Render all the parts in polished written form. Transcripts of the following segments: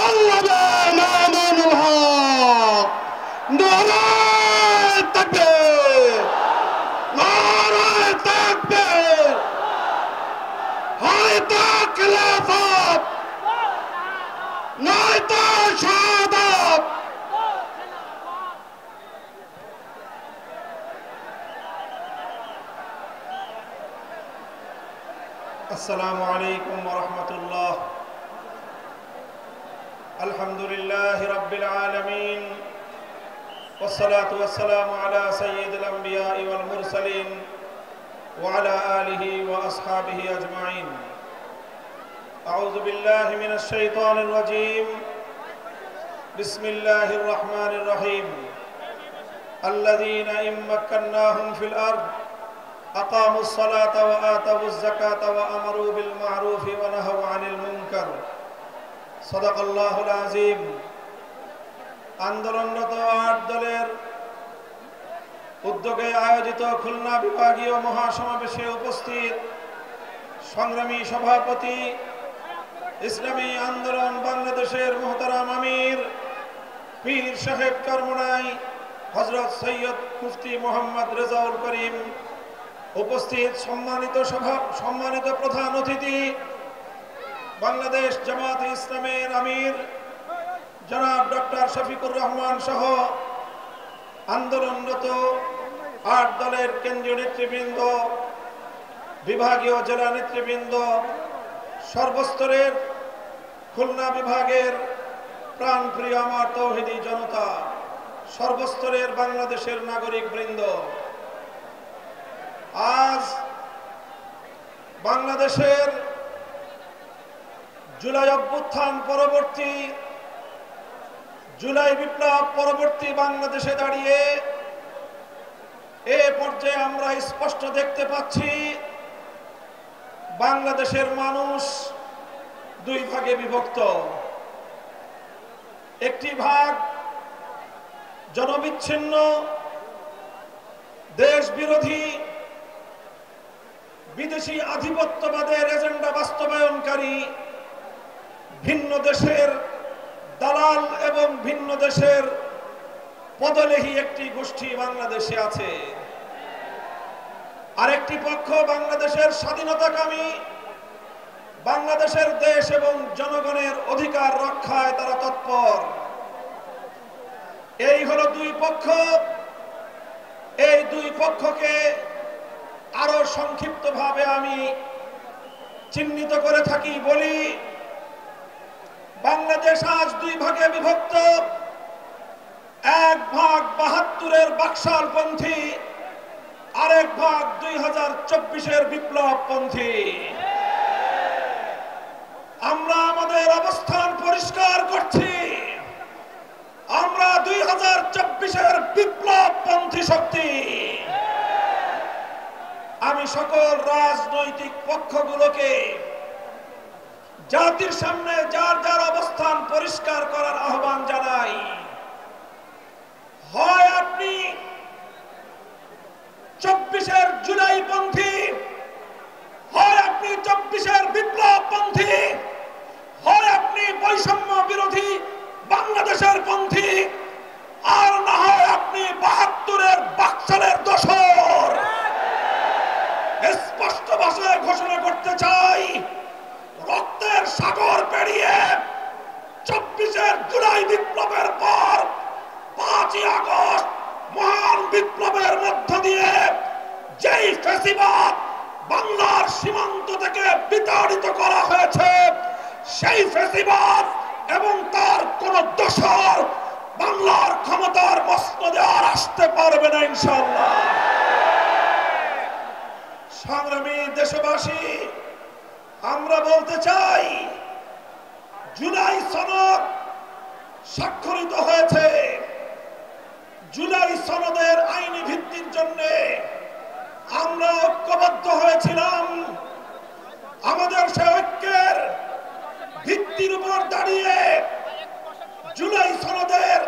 আল্লামা মামুনুল হক। নারায়ে তাকবীর, নারায়ে তাকবীর। হয়তো খিলাফত, নয়তো শাহাদাত। আসসালামু আলাইকুম ওয়া রাহমাতুল্লাহ। আলহামদুলিল্লাহি রাব্বিল আলামিন, ওয়াসসালাতু ওয়াসসালামু আলা সাইয়্যিদিল আমবিয়া'i ওয়াল মুরসালিন ওয়া আলা আলিহি ওয়া আসহাবিহি আজমাইন। আউযু বিল্লাহি মিনাশ শাইতানির রাজীম। বিসমিল্লাহির রহমানির রহিম। আল্লাযীনা ইম্মাক্কান্নাহুম ফিল আরদ আকামুস সালাতা ওয়া আতাউয যাকাতা ওয়া আমারু বিল মা'রুফি ওয়া নাহাউ আনিল মুনকার। সাদাকাল্লাহুল আযীম। আন্দোলনরত ৮ দলের উদ্যোগে আয়োজিত খুলনা বিভাগীয় মহাসমাবেশে উপস্থিত সংগ্রামী সভাপতি, ইসলামী আন্দোলন বাংলাদেশের মোহতারাম আমির পীর সাহেব চরমোনাই হযরত সৈয়দ মুফতি মোহাম্মদ রেজাউল করিম, উপস্থিত সম্মানিত প্রধান অতিথি বাংলাদেশ জামায়াতে ইসলামের আমির জনাব ডক্টর শফিকুর রহমান সহ আন্দোলনরত ৮ দলের কেন্দ্রীয় নেতৃবৃন্দ, বিভাগীয় জেলা নেতৃবৃন্দ, সর্বস্তরের খুলনা বিভাগের প্রাণপ্রিয় আমার তৌহিদি জনতা, সর্বস্তরের বাংলাদেশের নাগরিক বৃন্দ, আজ বাংলাদেশের জুলাই অভ্যুত্থান পরবর্তী, জুলাই বিপ্লব পরবর্তী বাংলাদেশে দাঁড়িয়ে এ পর্যায়ে আমরা স্পষ্ট দেখতে পাচ্ছি বাংলাদেশের মানুষ 2 ভাগে বিভক্ত। একটি ভাগ জনবিচ্ছিন্ন, দেশ বিরোধী, বিদেশি আধিপত্যবাদের এজেন্ডা বাস্তবায়নকারী, ভিন্ন দেশের দালাল এবং ভিন্ন দেশের পদলেহী একটি গোষ্ঠী বাংলাদেশে আছে। আরেকটি পক্ষ বাংলাদেশের স্বাধীনতাকামী, বাংলাদেশের দেশ এবং জনগণের অধিকার রক্ষায় তারা তৎপর। এই হলো 2 পক্ষ। এই 2 পক্ষকে আরো সংক্ষিপ্তভাবে আমি চিহ্নিত করে থাকি। বলি, বাংলাদেশ আজ 2 ভাগে বিভক্ত। এক ভাগ ৭২-এর বাকশালপন্থী, আরেক ভাগ 2024-এর বিপ্লবপন্থী। আমরা আমাদের অবস্থান পরিষ্কার করছি। আমরা 2024-এর বিপ্লবপন্থী শক্তি। আমি সকল রাজনৈতিক পক্ষগুলোকে জাতির সামনে যার যার অবস্থান পরিষ্কার করার আহ্বান জানাই। হয় আপনি 24-এর জুলাইপন্থী, হয় আপনি 24-এর বিপ্লবপন্থী, হয় আপনি বৈষম্য বিরোধী বাংলাদেশের পন্থী, আর না হয় আপনি ৭২-এর বাকশালের দোসর। স্পষ্ট ভাষায় ঘোষণা করতে চাই, রক্তের সাগর পেরিয়ে 24-এর জুলাই বিপ্লবের পর 5ই আগস্ট মহান বিপ্লবের মধ্য দিয়ে যেই ফ্যাসিবাদ বাংলার সীমান্ত থেকে বিতাড়িত করা হয়েছে, সেই ফ্যাসিবাদ এবং তার কোন দোসর বাংলার ক্ষমতার মসনদে আর আসতে পারবে না ইনশাআল্লাহ। সংগ্রামী দেশবাসী, আমরা বলতে চাই, জুলাই সনদ স্বাক্ষরিত হয়েছে। জুলাই সনদের আইনি ভিত্তির জন্য আমরা ঐক্যবদ্ধ হয়েছিলাম। আমাদের সে ঐক্যের ভিত্তির উপর দাঁড়িয়ে জুলাই সনদের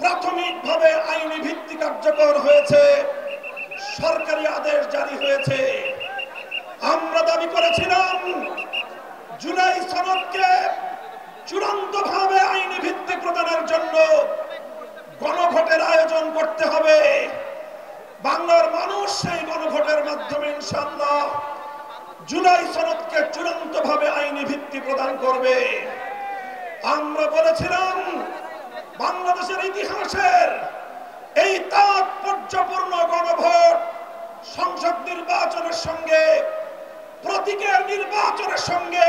প্রাথমিকভাবে আইনি ভিত্তি কার্যকর হয়েছে, সরকারি আদেশ জারি হয়েছে। আমরা দাবি করেছিলাম জুলাই সনদকে চূড়ান্তভাবে বাংলার মানুষ সেই গণভোটের মাধ্যমে ইনশাআল্লাহ জুলাই সনদকে চূড়ান্তভাবে আইনি ভিত্তি প্রদান করবে। আমরা বলেছিলাম বাংলাদেশের ইতিহাসের এই তাৎপর্যপূর্ণ গণভোট সংসদ নির্বাচনের সঙ্গে প্রতীকের নির্বাচনের সঙ্গে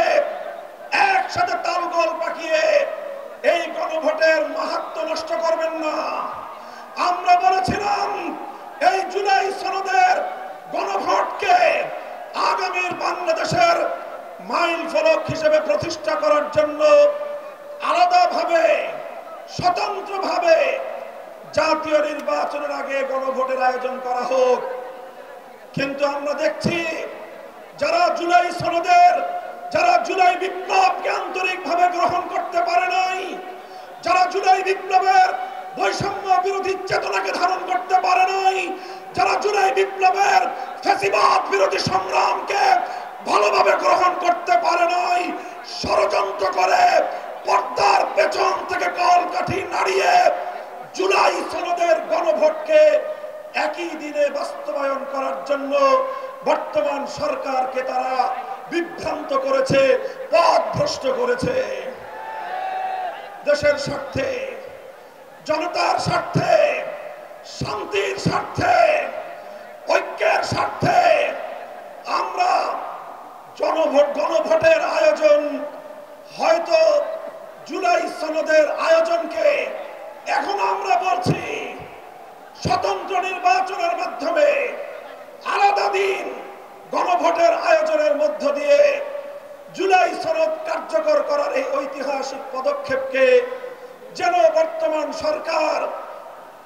একসাথে তালগোল পাকিয়ে এই গণভোটের মাহাত্ম্য নষ্ট করবেন না। আমরা বলেছিলাম এই জুলাই সনদের গণভোটকে আগামীর বাংলাদেশের মাইল ফলক হিসেবে প্রতিষ্ঠা করার জন্য আলাদাভাবে স্বতন্ত্রভাবে জাতীয় নির্বাচনের আগে গণভোটের আয়োজন করা হোক। কিন্তু আমরা দেখছি যারা জুলাই সনদের, যারা জুলাই বিপ্লবকে আন্তরিকভাবে গ্রহণ করতে পারে নাই, যারা জুলাই বিপ্লবের বৈষম্য বিরোধী চেতনাকে ধারণ করতে পারে নাই, যারা জুলাই বিপ্লবের ফ্যাসিবাদ বিরোধী সংগ্রামকে ভালোভাবে গ্রহণ করতে পারে নাই, ষড়যন্ত্র করে পর্দার পেছন থেকে কলকাঠি নাড়িয়ে জুলাই সনদের গণভোটকে একই দিনে বাস্তবায়ন করার জন্য বর্তমান সরকারকে তারা বিভ্রান্ত করেছে, পথভ্রষ্ট করেছে। দেশের স্বার্থে, জনতার স্বার্থে, শান্তির স্বার্থে, ঐক্যের স্বার্থে আমরা গণভোটের আয়োজন, হয়তো জুলাই সনদের আয়োজনকে এখন আমরা বলছি স্বতন্ত্র নির্বাচনের মাধ্যমে আলাদা দিন গণভোটের আয়োজনের মধ্য দিয়ে জুলাই সনদ কার্যকর করার এই ঐতিহাসিক পদক্ষেপকে যেন বর্তমান সরকার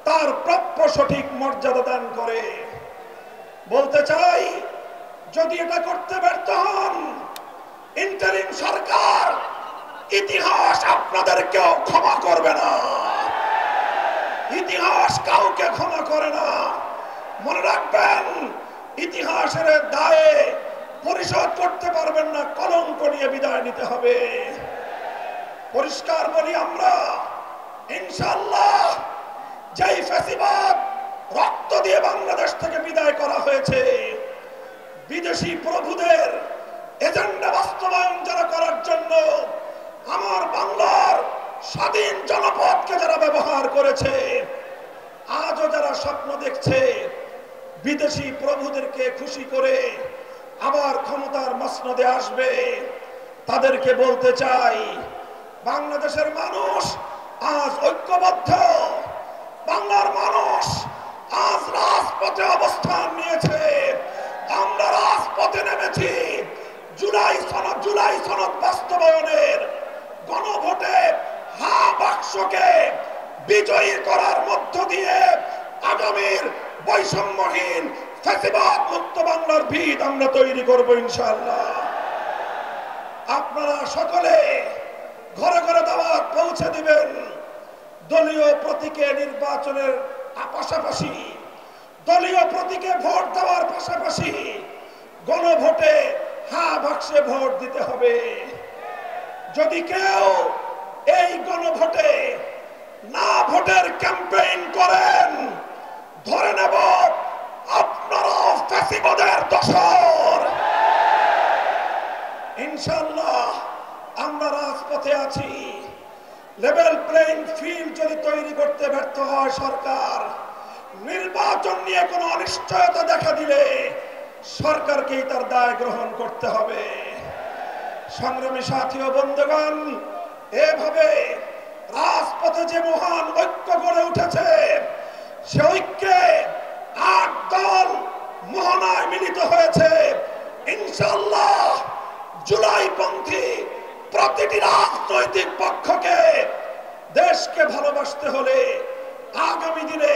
তার প্রাপ্য সঠিক মর্যাদা দান করে। বলতে চাই, যদি এটা করতে ব্যর্থ হন, ইন্টারিম সরকার ইতিহাস আপনাদেরকেও ক্ষমা করবে না। ইতিহাস কাউকে ক্ষমা করে না। মনে রাখবেন, ইতিহাসের দায়ে পরিশোধ করতে পারবেন না, কলঙ্ক নিয়ে বিদায় নিতে হবে। পরিষ্কার বলি, আমরা ইনশাআল্লাহ যেই ফ্যাসিবাদ রক্ত দিয়ে বাংলাদেশ থেকে বিদায় করা হয়েছে, বিদেশি প্রভুদের এজেন্ডা বাস্তবায়ন যারা করার জন্য আমার বাংলার স্বাধীন জনপদকে যারা ব্যবহার করেছে, আজও যারা স্বপ্ন দেখছে বিদেশি প্রভুদেরকে খুশি করে আবার ক্ষমতার মসনদে আসবে, তাদেরকে বলতে চাই, বাংলাদেশের মানুষ আজ ঐক্যবদ্ধ। বাংলার মানুষ আজ রাজপথে অবস্থান নিয়েছে। আমরা রাজপথে নেমেছি জুলাই সনদ বাস্তবায়নের গণভোটে হা বাক্সকে বিজয়ী করার মধ্য দিয়ে আগামীর বৈষম্যহীন ফ্যাসিবাদ মুক্ত বাংলার ভিত আমরা তৈরি করব ইনশাআল্লাহ। আপনারা সকলে ঘরে ঘরে দাওয়াত পৌঁছে দিবেন। দলীয় প্রতীকে নির্বাচনের পাশাপাশি, দলীয় প্রতীকে ভোট দেওয়ার পাশাপাশি গণভোটে হা বাক্সে ভোট দিতে হবে। যদি কেউ এই গণভোটে না ভোটের ক্যাম্পেইন করেন, ধরে নেব আপনারা ফ্যাসিবাদের দোসর। ইনশাআল্লাহ আমরা রাজপথে আছি। লেভেল প্লেইং ফিল্ড যদি তৈরি করতে ব্যর্থ হয় সরকার, নির্বাচন নিয়ে কোনো অনিশ্চয়তা দেখা দিলে সরকারকেই তার দায় গ্রহণ করতে হবে। সংগ্রামী সাথী ও বন্ধুগণ, এভাবে রাজপথে যে মহান ঐক্য গড়ে উঠেছে, সে ঐক্যে ৮ দল মোহনায় মিলিত হয়েছে। ইনশাআল্লাহ জুলাইপন্থী প্রতিটি রাজনৈতিক পক্ষকে দেশকে ভালোবাসতে হলে, আগামী দিনে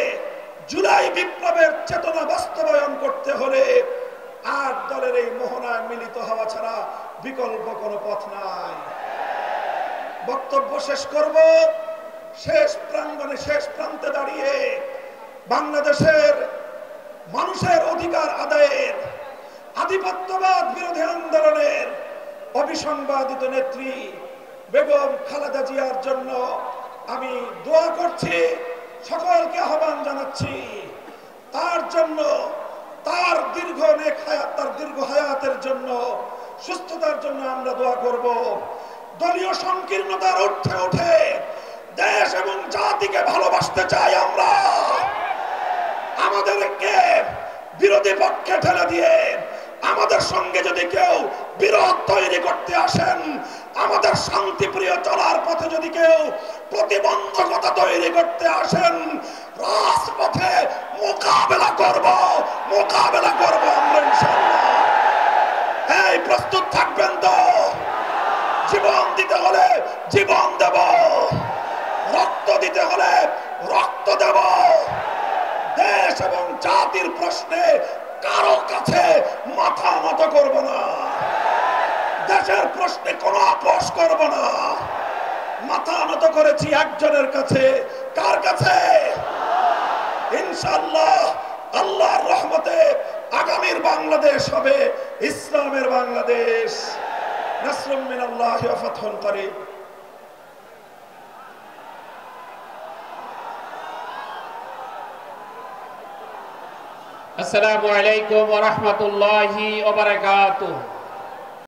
জুলাই বিপ্লবের চেতনা বাস্তবায়ন করতে হলে ৮ দলের এই মোহনায় মিলিত হওয়া ছাড়া বিকল্প কোনো পথ নাই। বক্তব্য শেষ করব শেষ প্রাঙ্গণে, শেষ প্রান্তে দাঁড়িয়ে বাংলাদেশের মানুষের অধিকার আদায়ের, আধিপত্যবাদ বিরোধী আন্দোলনের অবিসংবাদিত নেত্রী বেগম খালেদা জিয়ার জন্য আমি দোয়া করছি, সকলকে আহ্বান জানাচ্ছি, তার জন্য, তার দীর্ঘ নেক হায়াত, তার দীর্ঘ হায়াতের জন্য, সুস্থতার জন্য আমরা দোয়া করব। দলীয় সংকীর্ণতার ঊর্ধ্বে উঠে দেশ এবং জাতিকে ভালোবাসতে চাই আমরা। আমাদেরকে বিরোধী পক্ষে ঠেলে দিয়ে আমাদের সঙ্গে যদি কেউ বিরোধ তৈরি করতে আসেন, আমাদের শান্তিপ্রিয় চলার পথে যদি কেউ প্রতিবন্ধকতা তৈরি করতে আসেন, রাজপথে মোকাবেলা করব আমরা ইনশাআল্লাহ। এই প্রস্তুত থাকবেন তো? জীবন দিতে হলে জীবন দেব, রক্ত দিতে হলে রক্ত দেব। দেশ এবং জাতির প্রশ্নে কারো কাছে মাথা নত করব না, দেশের প্রশ্নে কোনো আপোষ করব না। মাথা নত করেছি একজনের কাছে। কার কাছে? ইনশাআল্লাহ আল্লাহর রহমতে আগামীর বাংলাদেশ হবে ইসলামের বাংলাদেশ। নাসরুম মিনাল্লাহি ওয়া ফাতহুন করিব। আসসালামু আলাইকুম ওয়া রাহমাতুল্লাহি ওয়া বারাকাতুহু।